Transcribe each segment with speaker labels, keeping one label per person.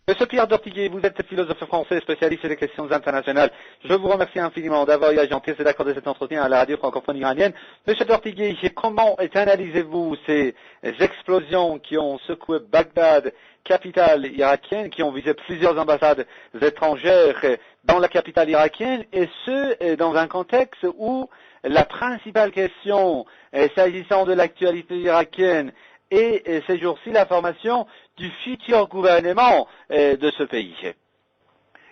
Speaker 1: Monsieur Pierre Dortiguet, vous êtes philosophe français spécialiste des questions internationales. Je vous remercie infiniment d'avoir eu à gentil d'accorder cet entretien à la radio francophone iranienne. Monsieur Dortiguet, comment analysez-vous ces explosions qui ont secoué Bagdad, capitale irakienne, qui ont visé plusieurs ambassades étrangères dans la capitale irakienne, et ce, dans un contexte où la principale question s'agissant de l'actualité irakienne et ces jours-ci la formation du futur gouvernement de ce pays.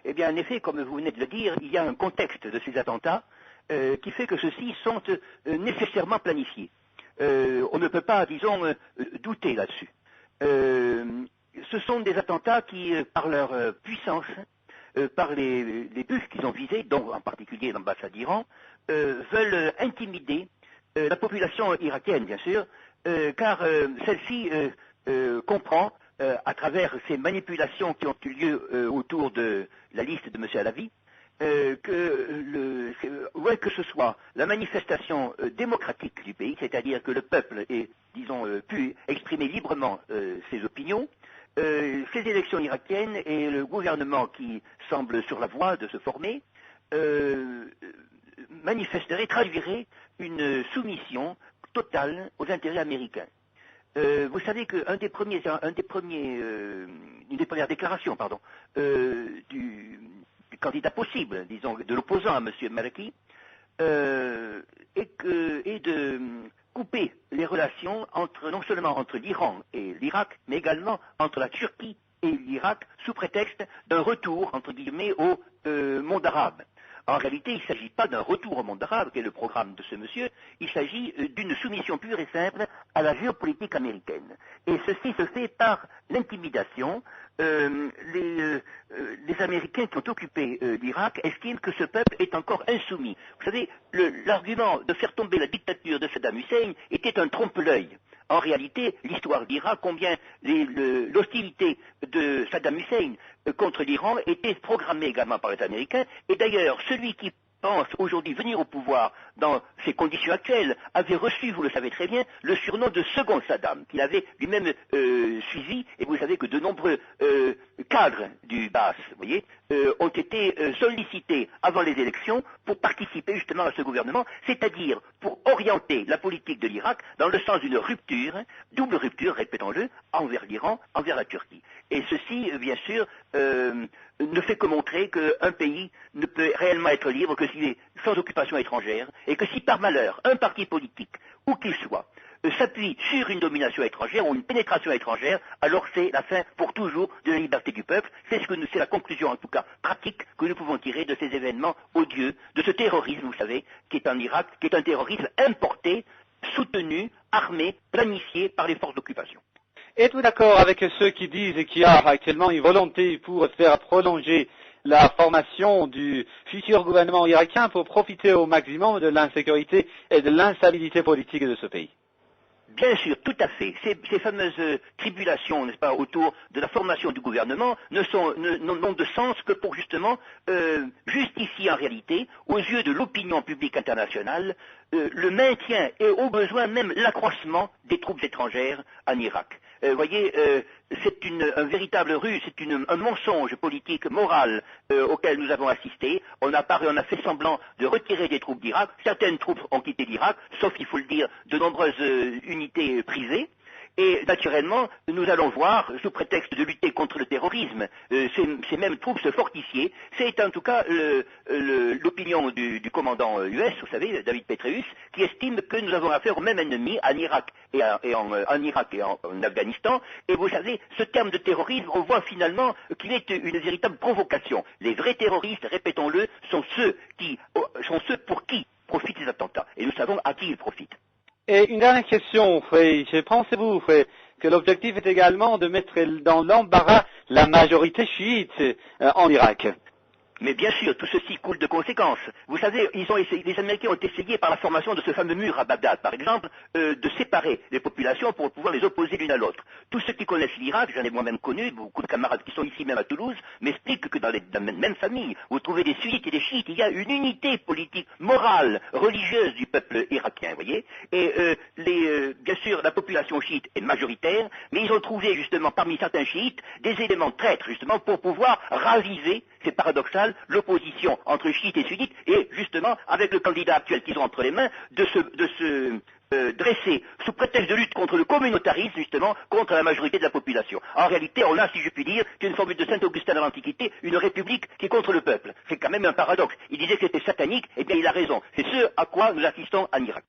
Speaker 2: Eh bien, en effet, comme vous venez de le dire, il y a un contexte de ces attentats qui fait que ceux-ci sont nécessairement planifiés. On ne peut pas, disons, douter là-dessus. Ce sont des attentats qui, par leur puissance, par les buts qu'ils ont visés, dont en particulier l'ambassade d'Iran, veulent intimider la population irakienne, bien sûr, car celle-ci comprend, à travers ces manipulations qui ont eu lieu autour de la liste de M. Alavi, que ce soit la manifestation démocratique du pays, c'est-à-dire que le peuple ait, disons, pu exprimer librement ses opinions, ces élections irakiennes et le gouvernement qui semble sur la voie de se former, manifesterait, traduirait une soumission totale aux intérêts américains. Vous savez qu'une des premières déclarations, du candidat possible, disons, de l'opposant à M. Maliki, est de couper les relations non seulement entre l'Iran et l'Irak, mais également entre la Turquie et l'Irak, sous prétexte d'un retour, entre guillemets, au monde arabe. En réalité, il ne s'agit pas d'un retour au monde arabe, qui est le programme de ce monsieur, il s'agit d'une soumission pure et simple à la géopolitique américaine. Et ceci se fait par l'intimidation. Les Américains qui ont occupé l'Irak estiment que ce peuple est encore insoumis. Vous savez, l'argument de faire tomber la dictature de Saddam Hussein était un trompe-l'œil. En réalité, l'histoire dira combien l'hostilité de Saddam Hussein contre l'Iran était programmée également par les Américains. Et d'ailleurs, celui qui pense aujourd'hui venir au pouvoir dans ces conditions actuelles avait reçu, vous le savez très bien, le surnom de second Saddam, qu'il avait lui-même suivi. Et vous savez que de nombreux cadres du Baas, vous voyez, ont été sollicités avant les élections pour participer justement à ce gouvernement, c'est-à-dire pour orienter la politique de l'Irak dans le sens d'une rupture, double rupture, répétons-le, envers l'Iran, envers la Turquie. Et ceci, bien sûr, ne fait que montrer qu'un pays ne peut réellement être libre que s'il est sans occupation étrangère, et que si par malheur un parti politique, où qu'il soit, s'appuie sur une domination étrangère ou une pénétration étrangère, alors c'est la fin pour toujours de la liberté du peuple. C'est la conclusion, en tout cas pratique, que nous pouvons tirer de ces événements odieux, de ce terrorisme, vous savez, qui est en Irak, qui est un terrorisme importé, soutenu, armé, planifié par les forces d'occupation.
Speaker 1: Êtes-vous d'accord avec ceux qui disent qu'il y a actuellement une volonté pour faire prolonger la formation du futur gouvernement irakien pour profiter au maximum de l'insécurité et de l'instabilité politique de ce pays?
Speaker 2: Bien sûr, tout à fait. Ces fameuses tribulations, n'est-ce pas, autour de la formation du gouvernement n'ont de sens que pour justement justifier en réalité, aux yeux de l'opinion publique internationale, le maintien et au besoin même l'accroissement des troupes étrangères en Irak. Vous voyez, c'est un véritable ruse, c'est un mensonge politique, moral auquel nous avons assisté. On a fait semblant de retirer des troupes d'Irak. Certaines troupes ont quitté l'Irak, sauf, il faut le dire, de nombreuses unités prisées. Et naturellement, nous allons voir, sous prétexte de lutter contre le terrorisme, ces mêmes troupes se fortifier. C'est en tout cas l'opinion du commandant US, vous savez, David Petraeus, qui estime que nous avons affaire au même ennemi en Irak et en Afghanistan. Et vous savez, ce terme de terrorisme, on voit finalement qu'il est une véritable provocation. Les vrais terroristes, répétons-le, sont ceux pour qui profitent ces attentats. Et nous savons à qui ils profitent.
Speaker 1: Et une dernière question, pensez-vous que l'objectif est également de mettre dans l'embarras la majorité chiite en Irak?
Speaker 2: Mais bien sûr, tout ceci coule de conséquences. Vous savez, les Américains ont essayé par la formation de ce fameux mur à Bagdad, par exemple, de séparer les populations pour pouvoir les opposer l'une à l'autre. Tous ceux qui connaissent l'Irak, j'en ai moi-même connu, beaucoup de camarades qui sont ici même à Toulouse, m'expliquent que dans la même famille, vous trouvez des sunnites et des chiites, il y a une unité politique, morale, religieuse du peuple irakien, vous voyez. Et bien sûr, la population chiite est majoritaire, mais ils ont trouvé justement parmi certains chiites des éléments traîtres justement pour pouvoir raviver, c'est paradoxal, l'opposition entre chiites et sunnites et justement avec le candidat actuel qu'ils ont entre les mains de se dresser sous prétexte de lutte contre le communautarisme justement contre la majorité de la population. En réalité, on a, si je puis dire, une formule de Saint-Augustin dans l'Antiquité, une république qui est contre le peuple. C'est quand même un paradoxe. Il disait que c'était satanique, et bien il a raison. C'est ce à quoi nous assistons en Irak.